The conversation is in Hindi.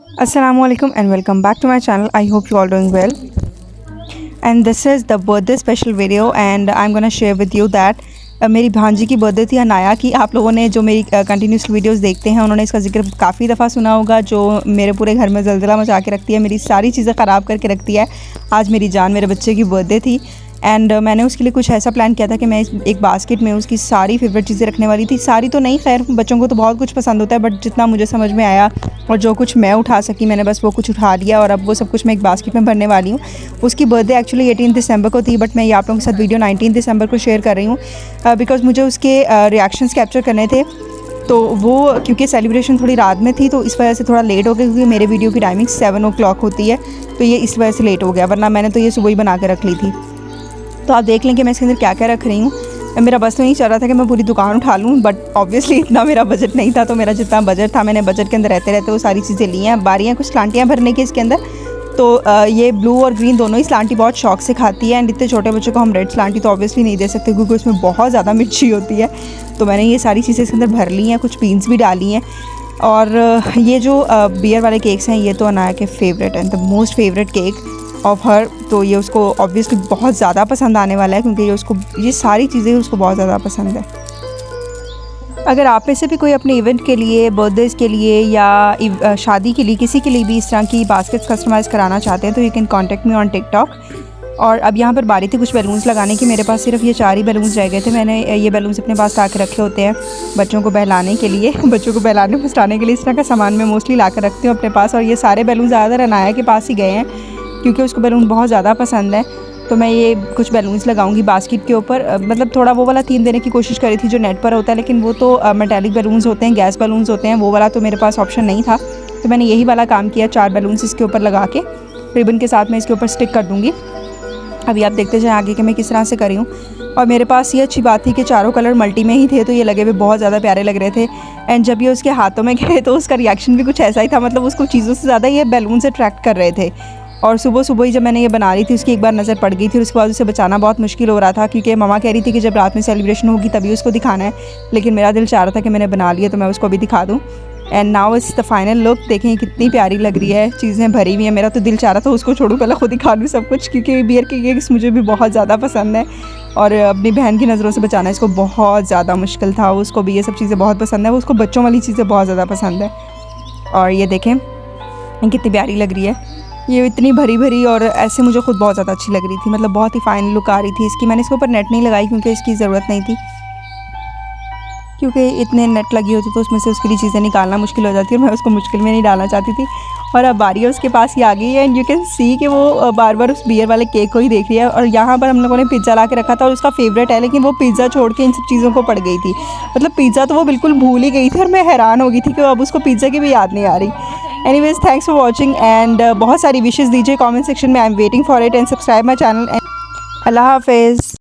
Assalamualaikum and welcome back to my channel. I hope you all doing well. And this is the birthday special video and I'm gonna share with you that मेरी भांजी की बर्थडे थी अनाया की। आप लोगों ने जो मेरी कंटिन्यूस वीडियोस देखते हैं उन्होंने इसका जिक्र काफ़ी दफ़ा सुना होगा। जो मेरे पूरे घर में ज़लज़ला मचा के रखती है, मेरी सारी चीज़ें ख़राब करके रखती है। आज मेरी जान मेरे बच्चे की बर्थडे थी एंड मैंने उसके लिए कुछ ऐसा प्लान किया था कि मैं एक बास्केट में उसकी सारी फेवरेट चीज़ें रखने वाली थी। सारी तो नहीं, खैर बच्चों को तो बहुत कुछ पसंद होता है, बट जितना मुझे समझ में आया और जो कुछ मैं उठा सकी मैंने बस वो कुछ उठा लिया और अब वो सब कुछ मैं एक बास्केट में भरने वाली हूँ। उसकी बर्थडे एक्चुअली 18 दिसंबर को थी, बट मैं ये आप लोगों के साथ वीडियो 19 दिसंबर को शेयर कर रही हूँ बिकॉज़ मुझे उसके रिएक्शंस कैप्चर करने थे। तो वो क्योंकि सेलिब्रेशन थोड़ी रात में थी तो इस वजह से थोड़ा लेट हो गया, क्योंकि मेरे वीडियो की टाइमिंग 7 o'clock होती है, तो ये इस वजह से लेट हो गया, वरना मैंने तो ये सुबह ही बना के रख ली थी। तो आप देख लें कि मैं इसके अंदर क्या क्या रख रही हूँ। मेरा बस तो नहीं चल रहा था कि मैं पूरी दुकान उठा लूँ, बट ऑब्वियसली इतना मेरा बजट नहीं था। तो मेरा जितना बजट था मैंने बजट के अंदर रहते रहते वो सारी चीज़ें ली हैं। बारियाँ कुछ स्लांटियाँ भरने की इसके अंदर। तो ये ब्लू और ग्रीन दोनों ही स्लांटी बहुत शौक से खाती है एंड इतने छोटे बच्चों को हम रेड स्लांटी तो ऑब्वियसली नहीं दे सकते क्योंकि उसमें बहुत ज़्यादा मिर्ची होती है। तो मैंने ये सारी चीज़ें इसके अंदर भर ली हैं, कुछ बीन्स भी डाली हैं। और ये जो बियर वाले केक्स हैं ये तो अनाया के फेवरेट हैं, the most favourite cake of her. तो ये उसको ऑब्वियसली बहुत ज़्यादा पसंद आने वाला है क्योंकि ये सारी चीज़ें उसको बहुत ज़्यादा पसंद है। अगर आप में से भी कोई अपने इवेंट के लिए, बर्थडेज़ के लिए या शादी के लिए, किसी के लिए भी इस तरह की बास्केट्स कस्टमाइज़ कराना चाहते हैं तो you can contact me on TikTok. और अब यहाँ पर बारी थी कुछ बैलून्स लगाने की। मेरे पास सिर्फ ये 4 ही बैलून्स रह गए थे। मैंने ये बैलून्स अपने पास ला के रखे होते हैं बच्चों को बहलाने के लिए। बच्चों को बहलाने फुसलाने के लिए इस तरह का सामान मैं मोस्टली ला कर रखती हूँ अपने पास। और ये सारे बैलून ज़्यादातर अनाया के पास ही गए हैं क्योंकि उसको बैलून बहुत ज़्यादा पसंद है। तो मैं ये कुछ बैलून्स लगाऊंगी बास्केट के ऊपर। मतलब थोड़ा वो वाला थीम देने की कोशिश करी थी जो नेट पर होता है, लेकिन वो तो मेटालिक बैलून्स होते हैं, गैस बैलून्स होते हैं, वो वाला तो मेरे पास ऑप्शन नहीं था। तो मैंने यही वाला काम किया, 4 बैलून्स इसके ऊपर लगा के रिबन के साथ मैं इसके ऊपर स्टिक कर दूँगी। अभी आप देखते जाएँ आगे कि मैं किस तरह से करी हूँ। और मेरे पास ये अच्छी बात थी कि चारों कलर मल्टी में ही थे, तो ये लगे हुए बहुत ज़्यादा प्यारे लग रहे थे। एंड जब ये उसके हाथों में गए तो उसका रिएक्शन भी कुछ ऐसा ही था, मतलब उसको चीज़ों से ज़्यादा ये बैलून से अट्रैक्ट कर रहे थे। और सुबह सुबह ही जब मैंने ये बना रही थी उसकी एक बार नज़र पड़ गई थी और उसके बाद उसे बचाना बहुत मुश्किल हो रहा था क्योंकि मम्मा कह रही थी कि जब रात में सेलिब्रेशन होगी तभी उसको दिखाना है। लेकिन मेरा दिल चाह रहा था कि मैंने बना लिया तो मैं उसको भी दिखा दूँ। And now it's the final look. देखें कितनी प्यारी लग रही है, चीज़ें भरी हुई हैं। मेरा तो दिल चाह रहा था उसको छोड़ूं, पहले खुद ही खा लूँ सब कुछ, क्योंकि बियर के केक्स मुझे भी बहुत ज़्यादा पसंद है और अपनी बहन की नज़रों से बचाना इसको बहुत ज़्यादा मुश्किल था। उसको भी ये सब चीज़ें बहुत पसंद है, उसको बच्चों वाली चीज़ें बहुत ज़्यादा पसंद है। और ये देखें कितनी प्यारी लग रही है, ये इतनी भरी भरी और ऐसे मुझे खुद बहुत ज़्यादा अच्छी लग रही थी। मतलब बहुत ही फाइन लुक आ रही थी इसकी। मैंने इसके ऊपर नेट नहीं लगाई क्योंकि इसकी ज़रूरत नहीं थी, क्योंकि इतने नेट लगी होती तो उसमें से उसके लिए चीज़ें निकालना मुश्किल हो जाती है और मैं उसको मुश्किल में नहीं डालना चाहती थी। और अब बारी है उसके पास ही आ गई है एंड यू कैन सी कि वो बार बार उस बियर वाले केक को ही देख रही है। और यहाँ पर हम लोगों ने पिज़्ज़ा ला के रखा था और उसका फेवरेट है, लेकिन वो पिज़्ज़ा छोड़ के इन सब चीज़ों को पड़ गई थी। मतलब पिज़्ज़ा तो वो बिल्कुल भूल ही गई थी और मैं हैरान हो गई थी कि अब उसको पिज़्ज़ा की भी याद नहीं आ रही। Anyways thanks for watching and बहुत सारी विशेज़ दीजिए कॉमेंट सेक्शन में। I am waiting for it and subscribe my channel. अल्लाह हाफिज़।